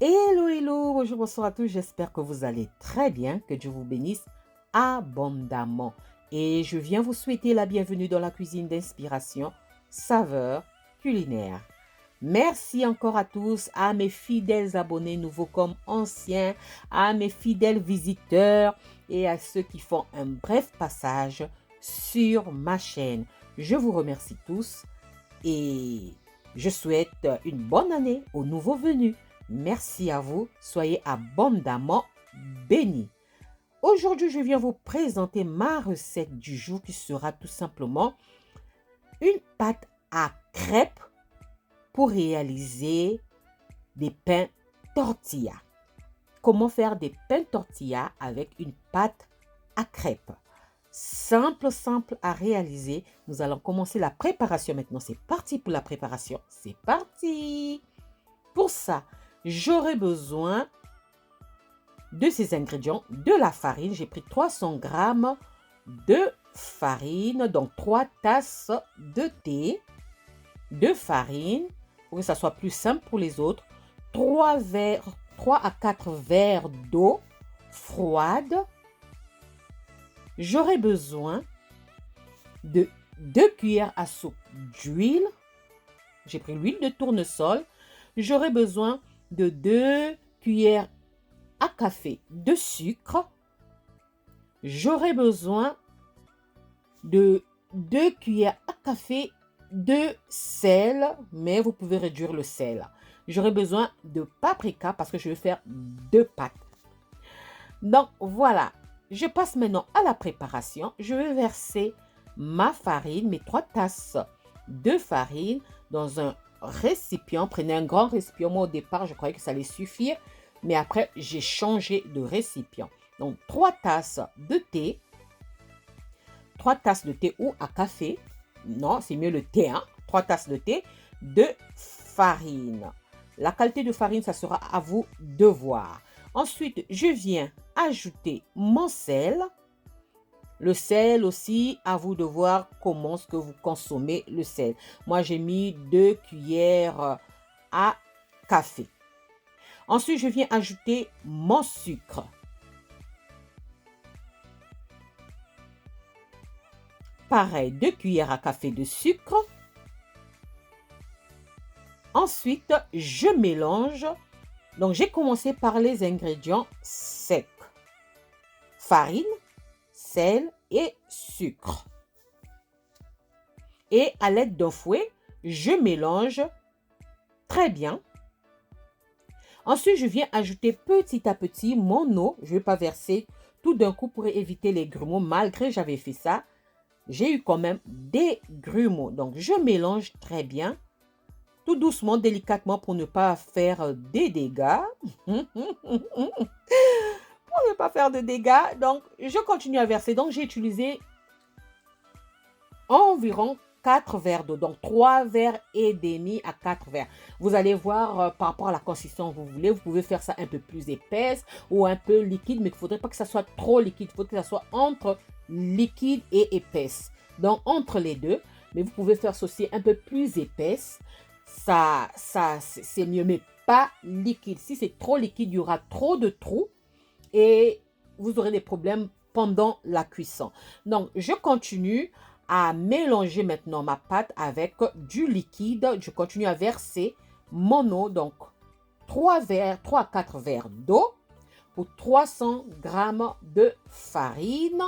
Hello, hello, bonjour, bonsoir à tous. J'espère que vous allez très bien, que Dieu vous bénisse abondamment. Et je viens vous souhaiter la bienvenue dans la cuisine d'inspiration, saveur culinaire. Merci encore à tous, à mes fidèles abonnés, nouveaux comme anciens, à mes fidèles visiteurs et à ceux qui font un bref passage sur ma chaîne. Je vous remercie tous et je souhaite une bonne année aux nouveaux venus. Merci à vous, soyez abondamment bénis. Aujourd'hui, je viens vous présenter ma recette du jour qui sera tout simplement une pâte à crêpes pour réaliser des pains tortilla. Comment faire des pains tortilla avec une pâte à crêpes? Simple à réaliser. Nous allons commencer la préparation maintenant. C'est parti pour la préparation. C'est parti! Pour ça, j'aurai besoin de ces ingrédients, de la farine. J'ai pris 300 grammes de farine, donc 3 tasses de thé de farine, pour que ça soit plus simple pour les autres. 3 à 4 verres d'eau froide. J'aurai besoin de 2 cuillères à soupe d'huile. J'ai pris l'huile de tournesol. J'aurai besoin de 2 cuillères à café de sucre. J'aurai besoin de 2 cuillères à café de sel, mais vous pouvez réduire le sel. J'aurai besoin de paprika parce que je vais faire 2 pâtes. Donc voilà, je passe maintenant à la préparation. Je vais verser ma farine, mes 3 tasses de farine dans un récipient. Prenez un grand récipient. Moi, au départ, je croyais que ça allait suffire. Mais après, j'ai changé de récipient. Donc, 3 tasses de thé. 3 tasses de thé ou à café. Non, c'est mieux le thé. 3 tasses de thé de farine. La qualité de farine, ça sera à vous de voir. Ensuite, je viens ajouter mon sel. Le sel aussi, à vous de voir comment est-ce que vous consommez le sel. Moi, j'ai mis 2 cuillères à café. Ensuite, je viens ajouter mon sucre. Pareil, 2 cuillères à café de sucre. Ensuite, je mélange. Donc, j'ai commencé par les ingrédients secs. Farine, sel et sucre. Et à l'aide d'un fouet, je mélange très bien. Ensuite, je viens ajouter petit à petit mon eau. Je ne vais pas verser tout d'un coup pour éviter les grumeaux. Malgré que j'avais fait ça, j'ai eu quand même des grumeaux. Donc, je mélange très bien, tout doucement, délicatement pour ne pas faire des dégâts. Pour ne pas faire de dégâts. Donc, je continue à verser. Donc, j'ai utilisé environ 4 verres d'eau, donc 3 verres et demi à 4 verres. Vous allez voir par rapport à la consistance que vous voulez. Vous pouvez faire ça un peu plus épaisse ou un peu liquide, mais il ne faudrait pas que ça soit trop liquide. Il faut que ça soit entre liquide et épaisse. Donc, entre les deux. Mais vous pouvez faire ceci un peu plus épaisse. Ça c'est mieux, mais pas liquide. Si c'est trop liquide, il y aura trop de trous et vous aurez des problèmes pendant la cuisson. Donc, je continue à mélanger maintenant ma pâte avec du liquide. Je continue à verser mon eau, donc 3 à 4 verres d'eau pour 300 grammes de farine,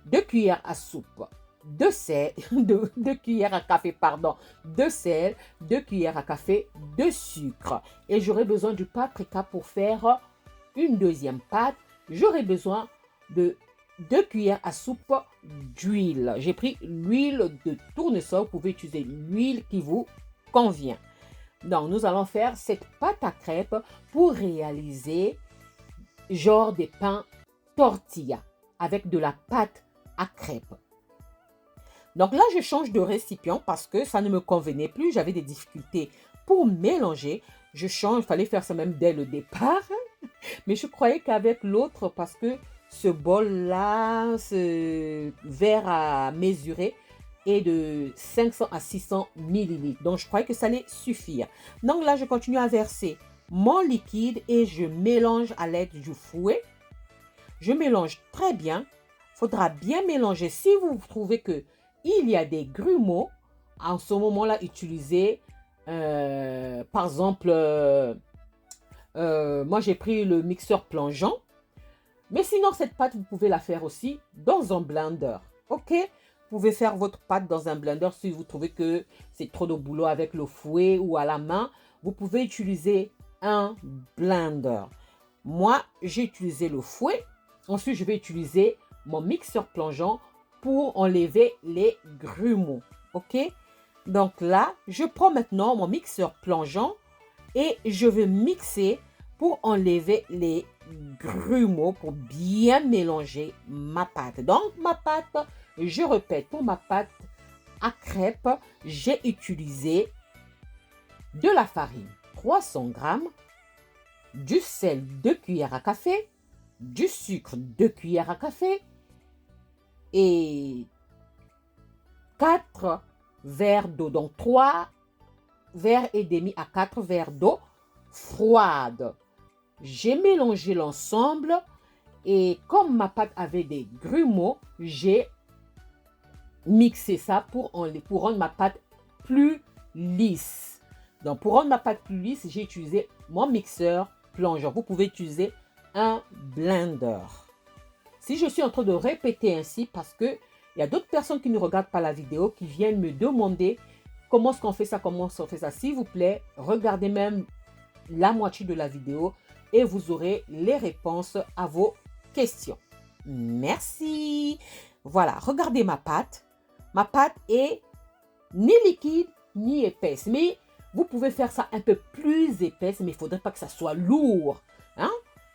2 cuillères à soupe de sel, 2 cuillères à café, pardon, de sel, 2 cuillères à café de sucre. Et j'aurai besoin du paprika pour faire une deuxième pâte. J'aurai besoin de 2 cuillères à soupe d'huile. J'ai pris l'huile de tournesol. Vous pouvez utiliser l'huile qui vous convient. Donc, nous allons faire cette pâte à crêpes pour réaliser genre des pains tortilla avec de la pâte à crêpes. Donc là, je change de récipient parce que ça ne me convenait plus. J'avais des difficultés pour mélanger. Je change, il fallait faire ça même dès le départ. Mais je croyais qu'avec l'autre, parce que ce bol-là, ce verre à mesurer est de 500 à 600 millilitres. Donc, je croyais que ça allait suffire. Donc là, je continue à verser mon liquide et je mélange à l'aide du fouet. Je mélange très bien. Il faudra bien mélanger. Si vous trouvez qu'il y a des grumeaux, en ce moment-là, utilisez, par exemple, moi j'ai pris le mixeur plongeant. Mais sinon, cette pâte, vous pouvez la faire aussi dans un blender. OK? Vous pouvez faire votre pâte dans un blender si vous trouvez que c'est trop de boulot avec le fouet ou à la main. Vous pouvez utiliser un blender. Moi, j'ai utilisé le fouet. Ensuite, je vais utiliser mon mixeur plongeant pour enlever les grumeaux. OK? Donc là, je prends maintenant mon mixeur plongeant et je vais mixer pour enlever les grumeaux, pour bien mélanger ma pâte. Donc, ma pâte, je répète, pour ma pâte à crêpes, j'ai utilisé de la farine, 300 grammes, du sel, 2 cuillères à café, du sucre, 2 cuillères à café et 4 verres d'eau. Donc, 3 verres et demi à 4 verres d'eau froide. J'ai mélangé l'ensemble et comme ma pâte avait des grumeaux, j'ai mixé ça pour rendre ma pâte plus lisse. Donc, pour rendre ma pâte plus lisse, j'ai utilisé mon mixeur plongeant. Vous pouvez utiliser un blender. Si je suis en train de répéter ainsi, parce que il y a d'autres personnes qui ne regardent pas la vidéo, qui viennent me demander comment est-ce qu'on fait ça, comment est-ce qu'on fait ça. S'il vous plaît, regardez même la moitié de la vidéo et vous aurez les réponses à vos questions. Merci. Voilà, regardez ma pâte. Ma pâte est ni liquide ni épaisse. Mais vous pouvez faire ça un peu plus épaisse, mais il ne faudrait pas que ça soit lourd. Hein?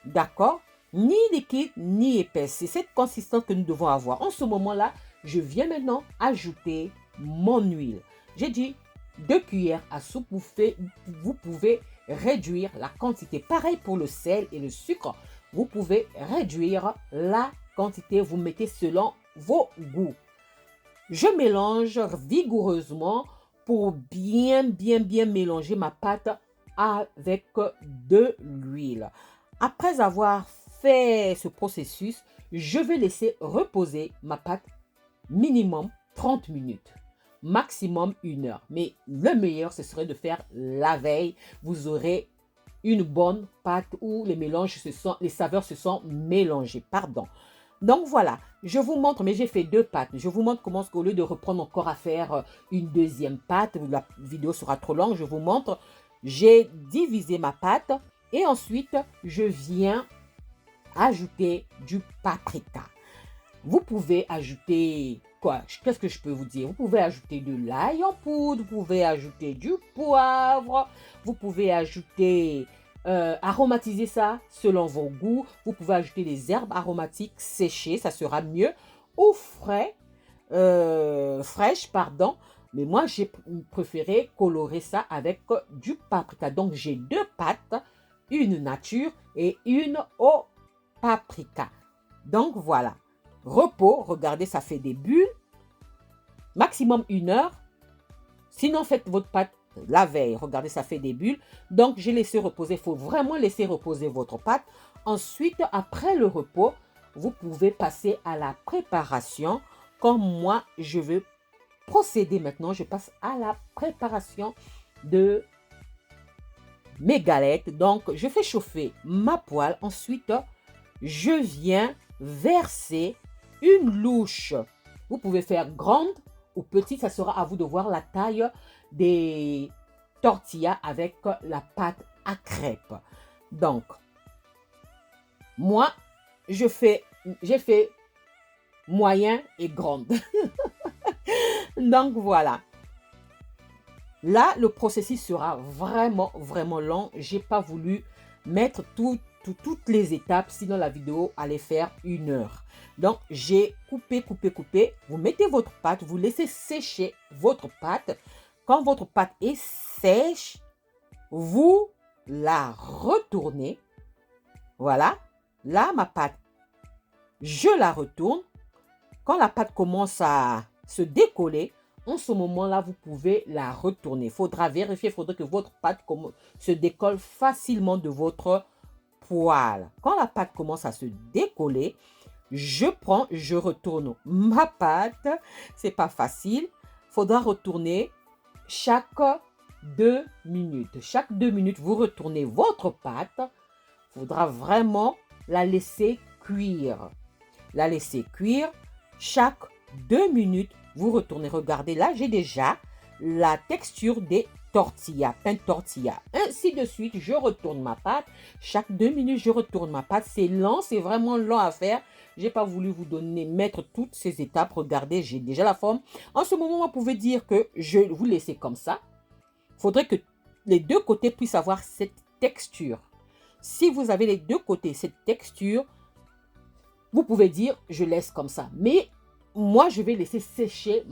D'accord? Ni liquide ni épaisse. C'est cette consistance que nous devons avoir. En ce moment-là, je viens maintenant ajouter mon huile. J'ai dit 2 cuillères à soupe. Vous pouvez réduire la quantité. Pareil pour le sel et le sucre. Vous pouvez réduire la quantité. Vous mettez selon vos goûts. Je mélange vigoureusement pour bien mélanger ma pâte avec de l'huile. Après avoir fait ce processus, je vais laisser reposer ma pâte minimum 30 minutes. Maximum 1 heure. Mais le meilleur, ce serait de faire la veille. Vous aurez une bonne pâte où les saveurs se sont mélangées. Pardon. Donc voilà, je vous montre, mais j'ai fait 2 pâtes. Je vous montre comment, au lieu de reprendre encore à faire une deuxième pâte, la vidéo sera trop longue, je vous montre. J'ai divisé ma pâte et ensuite, je viens ajouter du paprika. Vous pouvez ajouter quoi? Qu'est-ce que je peux vous dire? Vous pouvez ajouter de l'ail en poudre, vous pouvez ajouter du poivre, vous pouvez ajouter, aromatiser ça selon vos goûts. Vous pouvez ajouter des herbes aromatiques séchées, ça sera mieux, ou fraîches, pardon. Mais moi, j'ai préféré colorer ça avec du paprika. Donc, j'ai 2 pâtes, une nature et une au paprika. Donc, voilà. Repos, regardez, ça fait des bulles. Maximum 1 heure. Sinon, faites votre pâte la veille. Regardez, ça fait des bulles. Donc, j'ai laissé reposer. Il faut vraiment laisser reposer votre pâte. Ensuite, après le repos, vous pouvez passer à la préparation. Comme moi, je vais procéder maintenant. Je passe à la préparation de mes galettes. Donc, je fais chauffer ma poêle. Ensuite, je viens verser une louche. Vous pouvez faire grande ou petite, ça sera à vous de voir la taille des tortillas avec la pâte à crêpes. Donc, moi, j'ai fait moyen et grande. Donc, voilà. Là, le processus sera vraiment long. Je n'ai pas voulu mettre toutes les étapes, sinon la vidéo allait faire 1 heure. Donc, j'ai coupé. Vous mettez votre pâte, vous laissez sécher votre pâte. Quand votre pâte est sèche, vous la retournez. Voilà. Là, ma pâte, je la retourne. Quand la pâte commence à se décoller, en ce moment-là, vous pouvez la retourner. Il faudra vérifier, il faudra que votre pâte se décolle facilement de votre poêle. Quand la pâte commence à se décoller, je retourne ma pâte. C'est pas facile. Il faudra retourner chaque 2 minutes. Chaque 2 minutes, vous retournez votre pâte. Il faudra vraiment la laisser cuire. La laisser cuire. Chaque 2 minutes, vous retournez. Regardez, là, j'ai déjà la texture des tortillas, pain tortilla. Ainsi de suite, je retourne ma pâte. Chaque 2 minutes, je retourne ma pâte. C'est lent, c'est vraiment lent à faire. Je n'ai pas voulu vous mettre toutes ces étapes. Regardez, j'ai déjà la forme. En ce moment, vous pouvez dire que je vous laisse comme ça. Il faudrait que les deux côtés puissent avoir cette texture. Si vous avez les deux côtés cette texture, vous pouvez dire je laisse comme ça. Mais moi, je vais laisser sécher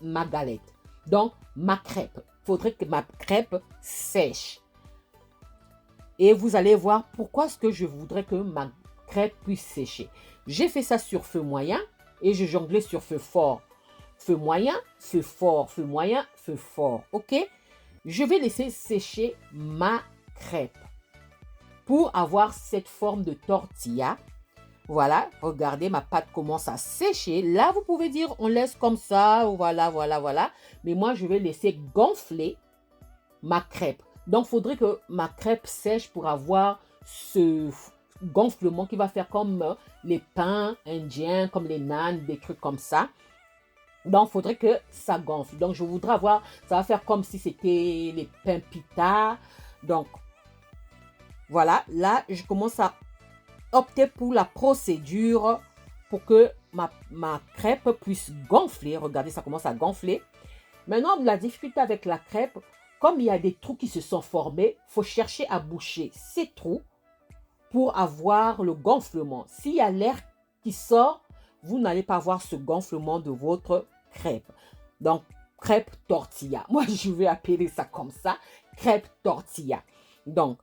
ma galette. Donc, ma crêpe. Il faudrait que ma crêpe sèche. Et vous allez voir pourquoi est-ce que je voudrais que ma crêpe puisse sécher. J'ai fait ça sur feu moyen et je jonglais sur feu fort. Feu moyen, feu fort, feu moyen, feu fort. OK? Je vais laisser sécher ma crêpe pour avoir cette forme de tortilla. Voilà, regardez, ma pâte commence à sécher. Là, vous pouvez dire, on laisse comme ça, voilà, voilà, voilà. Mais moi, je vais laisser gonfler ma crêpe. Donc, il faudrait que ma crêpe sèche pour avoir ce gonflement qui va faire comme les pains indiens, comme les naans, des trucs comme ça. Donc, il faudrait que ça gonfle. Donc, je voudrais avoir, ça va faire comme si c'était les pains pita. Donc, voilà, là, je commence à opter pour la procédure pour que ma crêpe puisse gonfler. Regardez, ça commence à gonfler. Maintenant, la difficulté avec la crêpe, comme il y a des trous qui se sont formés, il faut chercher à boucher ces trous pour avoir le gonflement. S'il y a l'air qui sort, vous n'allez pas avoir ce gonflement de votre crêpe. Donc, crêpe tortilla. Moi, je vais appeler ça comme ça, crêpe tortilla. Donc,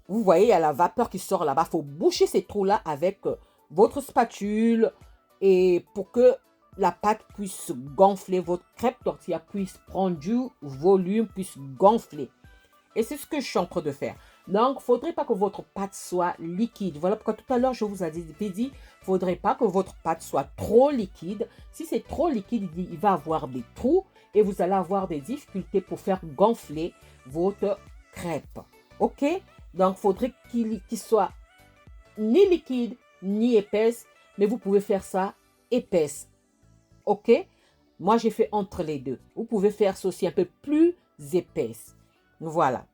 vous voyez, il y a la vapeur qui sort là-bas. Il faut boucher ces trous-là avec votre spatule et pour que la pâte puisse gonfler, votre crêpe tortilla puisse prendre du volume, puisse gonfler. Et c'est ce que je suis en train de faire. Donc, il ne faudrait pas que votre pâte soit liquide. Voilà pourquoi tout à l'heure, je vous ai dit, il ne faudrait pas que votre pâte soit trop liquide. Si c'est trop liquide, il va avoir des trous et vous allez avoir des difficultés pour faire gonfler votre crêpe. OK? Donc, il faudrait qu'il soit ni liquide, ni épaisse, mais vous pouvez faire ça épaisse. OK? Moi, j'ai fait entre les deux. Vous pouvez faire ça aussi un peu plus épaisse. Voilà.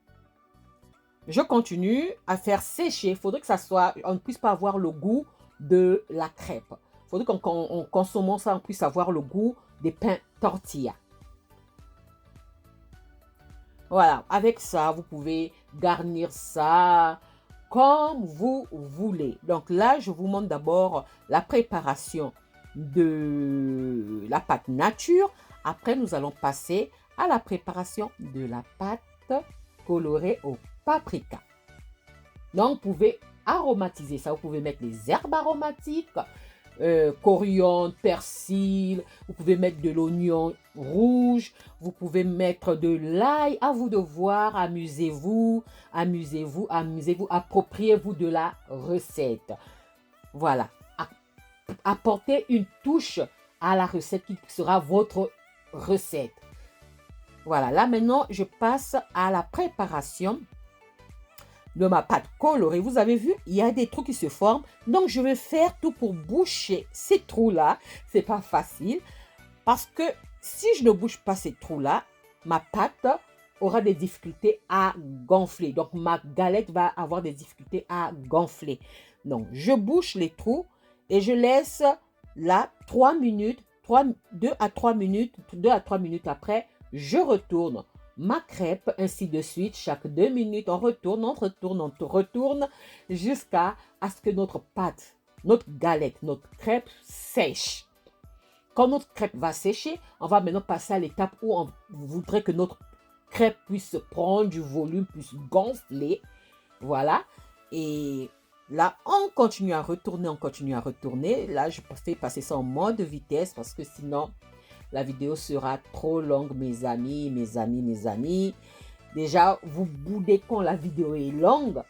Je continue à faire sécher. Il faudrait que ça soit, on ne puisse pas avoir le goût de la crêpe. Il faudrait qu'en consommant ça, on puisse avoir le goût des pains tortilla. Voilà, avec ça, vous pouvez garnir ça comme vous voulez. Donc là, je vous montre d'abord la préparation de la pâte nature. Après, nous allons passer à la préparation de la pâte colorée au paprika. Donc, vous pouvez aromatiser ça. Vous pouvez mettre les herbes aromatiques, coriandre, persil. Vous pouvez mettre de l'oignon rouge. Vous pouvez mettre de l'ail. À vous de voir. Amusez-vous, amusez-vous, amusez-vous. Appropriez-vous de la recette. Voilà. Apportez une touche à la recette qui sera votre recette. Voilà. Là, maintenant, je passe à la préparation de ma pâte colorée. Vous avez vu, il y a des trous qui se forment. Donc, je vais faire tout pour boucher ces trous-là. C'est pas facile parce que si je ne bouche pas ces trous-là, ma pâte aura des difficultés à gonfler. Donc, ma galette va avoir des difficultés à gonfler. Donc, je bouche les trous et je laisse là 3 minutes, 2 à 3 minutes après, je retourne ma crêpe, ainsi de suite. Chaque 2 minutes, on retourne jusqu'à ce que notre pâte, notre galette, notre crêpe sèche. Quand notre crêpe va sécher, on va maintenant passer à l'étape où on voudrait que notre crêpe puisse prendre du volume, puisse gonfler. Voilà. Et Là, on continue à retourner, on continue à retourner. Là, je fais passer ça en mode vitesse parce que sinon, la vidéo sera trop longue, mes amis, mes amis, mes amis. Déjà, vous boudez quand la vidéo est longue.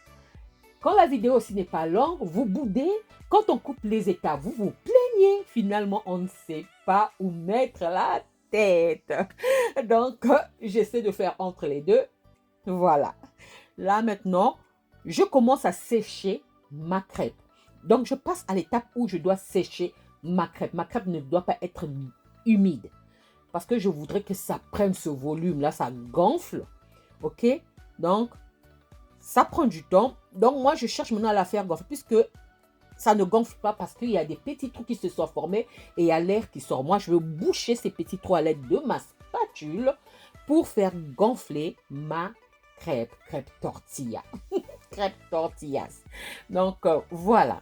Quand la vidéo aussi n'est pas longue, vous boudez. Quand on coupe les étapes, vous vous plaignez. Finalement, on ne sait pas où mettre la tête. Donc, j'essaie de faire entre les deux. Voilà. Là, maintenant, je commence à sécher ma crêpe. Donc, je passe à l'étape où je dois sécher ma crêpe. Ma crêpe ne doit pas être humide parce que je voudrais que ça prenne ce volume. Là, ça gonfle. OK? Donc, ça prend du temps. Donc, moi, je cherche maintenant à la faire gonfler puisque ça ne gonfle pas parce qu'il y a des petits trous qui se sont formés et il y a l'air qui sort. Moi, je veux boucher ces petits trous à l'aide de ma spatule pour faire gonfler ma crêpe tortilla. Crêpe tortillas. Donc, voilà.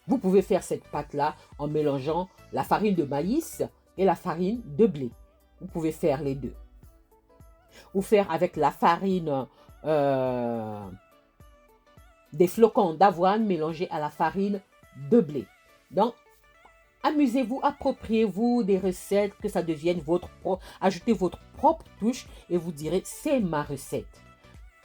Vous pouvez faire cette pâte-là en mélangeant la farine de maïs et la farine de blé. Vous pouvez faire les deux. Ou faire avec la farine des flocons d'avoine mélangés à la farine de blé. Donc, amusez-vous, appropriez-vous des recettes, que ça devienne votre propre, ajoutez votre propre touche et vous direz, c'est ma recette.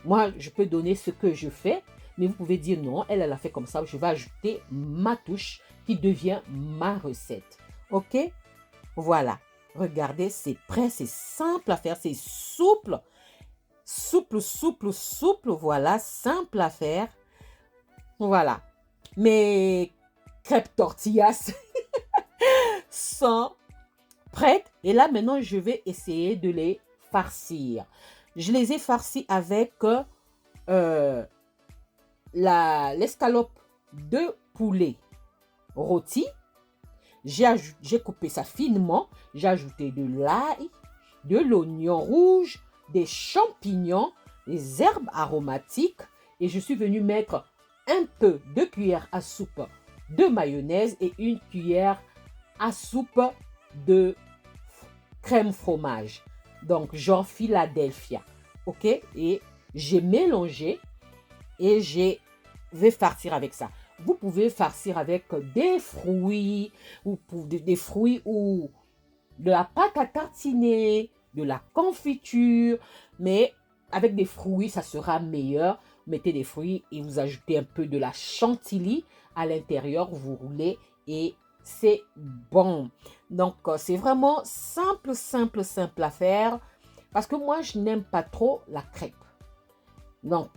Moi, je peux donner ce que je fais, mais vous pouvez dire non, elle a fait comme ça, je vais ajouter ma touche qui devient ma recette. OK? Voilà. Regardez, c'est prêt, c'est simple à faire, c'est souple. Souple, souple, souple, voilà, simple à faire. Voilà. Mes crêpes tortillas sont prêtes. Et là, maintenant, je vais essayer de les farcir. Je les ai farcis avec l'escalope de poulet rôti. J'ai coupé ça finement. J'ai ajouté de l'ail, de l'oignon rouge, des champignons, des herbes aromatiques. Et je suis venue mettre un peu de cuillère à soupe de mayonnaise et une cuillère à soupe de crème fromage. Donc, genre Philadelphia. OK? Et j'ai mélangé et je vais farcir avec ça. Vous pouvez farcir avec des fruits ou des fruits ou de la pâte à tartiner, de la confiture, mais avec des fruits, ça sera meilleur. Mettez des fruits et vous ajoutez un peu de la chantilly à l'intérieur, vous roulez et c'est bon. Donc, c'est vraiment simple, simple, simple à faire parce que moi, je n'aime pas trop la crêpe. Donc,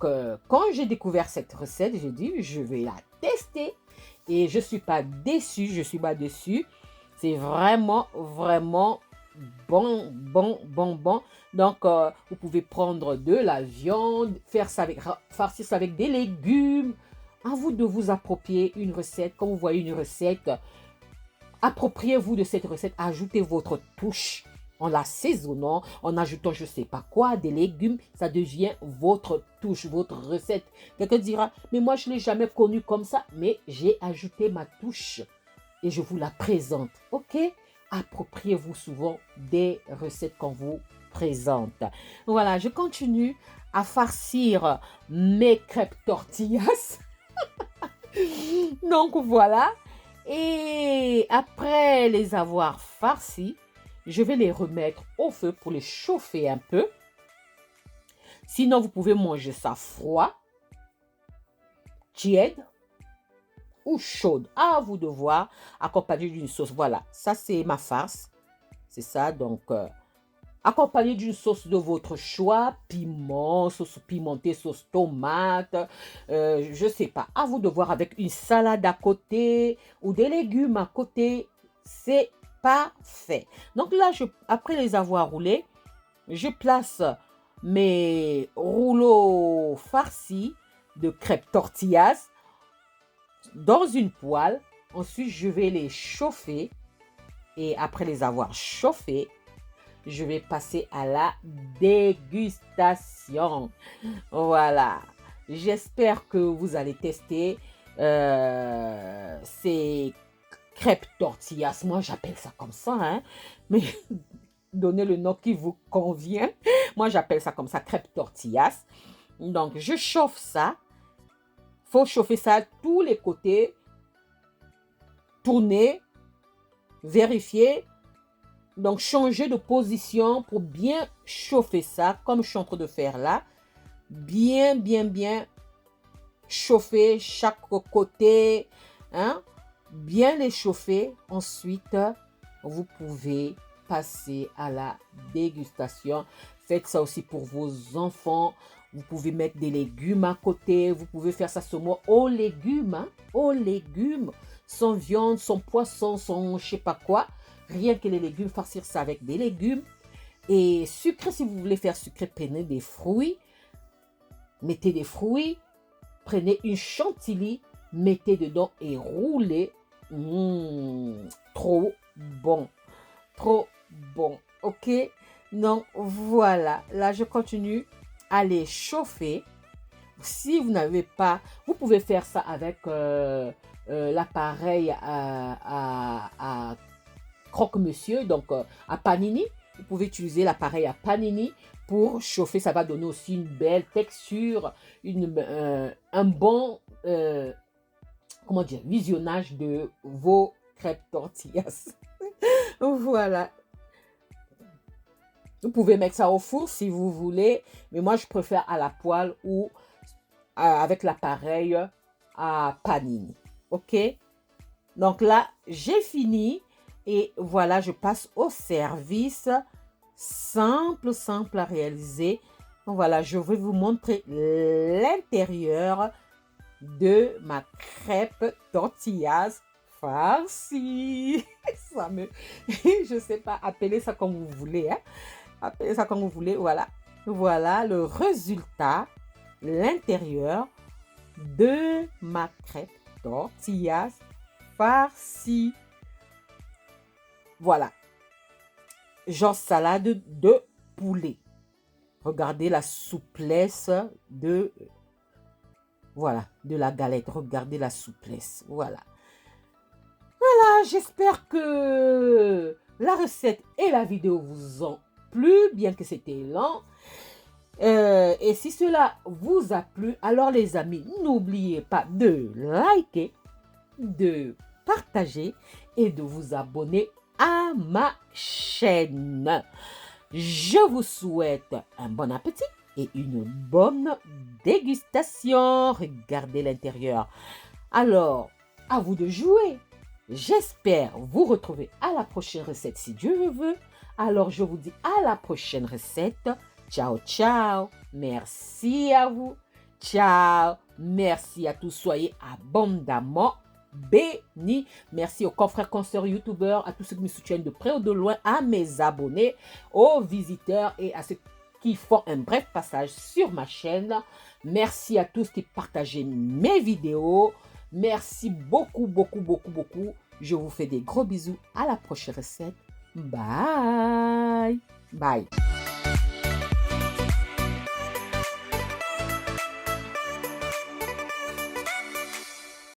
quand j'ai découvert cette recette, j'ai dit, je vais la tester et je ne suis pas déçue, je ne suis pas déçue. C'est vraiment, vraiment bon, bon, bon, bon. Donc, vous pouvez prendre de la viande, farcir ça avec des légumes. À vous de vous approprier une recette. Quand vous voyez une recette, appropriez-vous de cette recette. Ajoutez votre touche en l'assaisonnant, en ajoutant je ne sais pas quoi, des légumes. Ça devient votre touche, votre recette. Quelqu'un dira, mais moi je ne l'ai jamais connue comme ça. Mais j'ai ajouté ma touche et je vous la présente. OK? Appropriez-vous souvent des recettes qu'on vous présente. Voilà, je continue à farcir mes crêpes tortillas. Donc voilà. Et après les avoir farcis, je vais les remettre au feu pour les chauffer un peu. Sinon, vous pouvez manger ça froid, tiède ou chaude. À vous de voir, accompagné d'une sauce. Voilà, ça c'est ma farce. C'est ça, donc accompagné d'une sauce de votre choix, piment, sauce pimentée, sauce tomate, je ne sais pas. À vous de voir avec une salade à côté ou des légumes à côté. C'est parfait. Donc là, après les avoir roulés, je place mes rouleaux farcis de crêpes tortillas dans une poêle. Ensuite, je vais les chauffer. Et après les avoir chauffés, je vais passer à la dégustation. Voilà. J'espère que vous allez tester ces crêpes tortillas. Moi, j'appelle ça comme ça. Hein? Mais donnez le nom qui vous convient. Moi, j'appelle ça comme ça, crêpe tortillas. Donc, je chauffe ça. Il faut chauffer ça à tous les côtés. Tourner, vérifier. Donc, changer de position pour bien chauffer ça, comme je suis en train de faire là. Bien chauffer chaque côté. Hein? Bien les chauffer. Ensuite, vous pouvez passer à la dégustation. Faites ça aussi pour vos enfants. Vous pouvez mettre des légumes à côté. Vous pouvez faire ça seulement aux légumes. Hein? Aux légumes. Sans viande, sans poisson, sans je sais pas quoi. Rien que les légumes, farcir ça avec des légumes. Et sucré, si vous voulez faire sucré, prenez des fruits. Mettez des fruits. Prenez une chantilly. Mettez dedans et roulez. Trop bon. Trop bon. Ok? Donc, voilà. Là, je continue à les chauffer. Si vous n'avez pas, vous pouvez faire ça avec l'appareil à croque-monsieur, donc à panini. Vous pouvez utiliser l'appareil à panini pour chauffer. Ça va donner aussi une belle texture, un bon comment dire, visionnage de vos crêpes tortillas. Voilà. Vous pouvez mettre ça au four si vous voulez, mais moi je préfère à la poêle ou avec l'appareil à panini. Ok? Donc là, j'ai fini et voilà, je passe au service. Simple à réaliser. Donc voilà, je vais vous montrer l'intérieur de ma crêpe tortillas farcie. Ça me... je sais pas, appelez ça comme vous voulez. Hein? Appelez ça comme vous voulez. Voilà. Voilà le résultat, l'intérieur de ma crêpe tortillas farcie. Voilà. Genre salade de poulet. Regardez la souplesse de... Voilà, de la galette. Regardez la souplesse. Voilà. Voilà, j'espère que la recette et la vidéo vous ont plu, bien que c'était lent. Et si cela vous a plu, alors les amis, n'oubliez pas de liker, de partager et de vous abonner à ma chaîne. Je vous souhaite un bon appétit et une bonne dégustation. Regardez l'intérieur. Alors, à vous de jouer. J'espère vous retrouver à la prochaine recette si Dieu le veut. Alors, je vous dis à la prochaine recette. Ciao, ciao. Merci à vous. Ciao. Merci à tous. Soyez abondamment bénis. Merci aux confrères, consoeurs, youtubeurs, à tous ceux qui me soutiennent de près ou de loin, à mes abonnés, aux visiteurs et à ceux qui font un bref passage sur ma chaîne. Merci à tous qui partagez mes vidéos. Merci beaucoup. Je vous fais des gros bisous. À la prochaine recette. Bye. Bye.